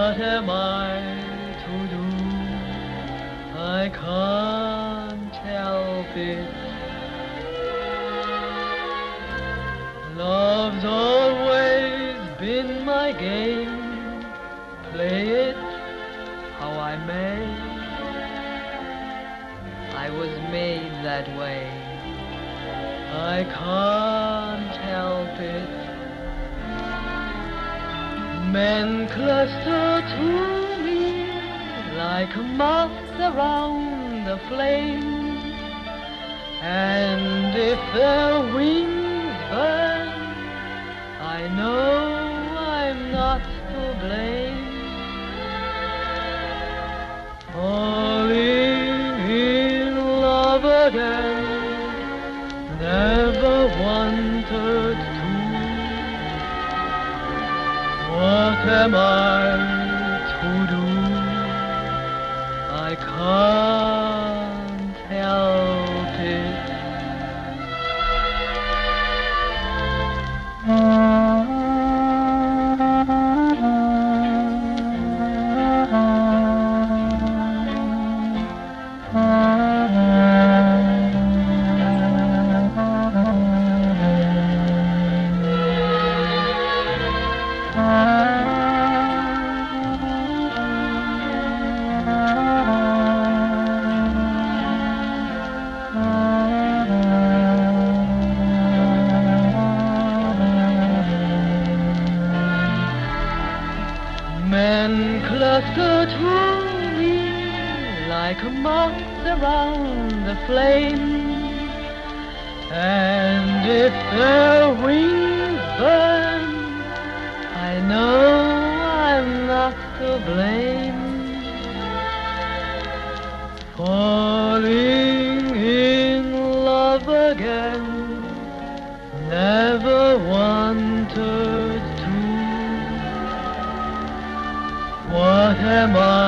What am I to do? I can't help it. Love's always been my game. Play it how I may. I was made that way. I can't help it. Men cluster to me like moths around the flame, and if their wings burn, I know I'm not to blame. Falling in love again, never wanted to. What am I to do? I can't help it. Men cluster to me like moths around the flame, and if their wings burn, I know I'm not to blame. Falling in love again, never wanted to. What am I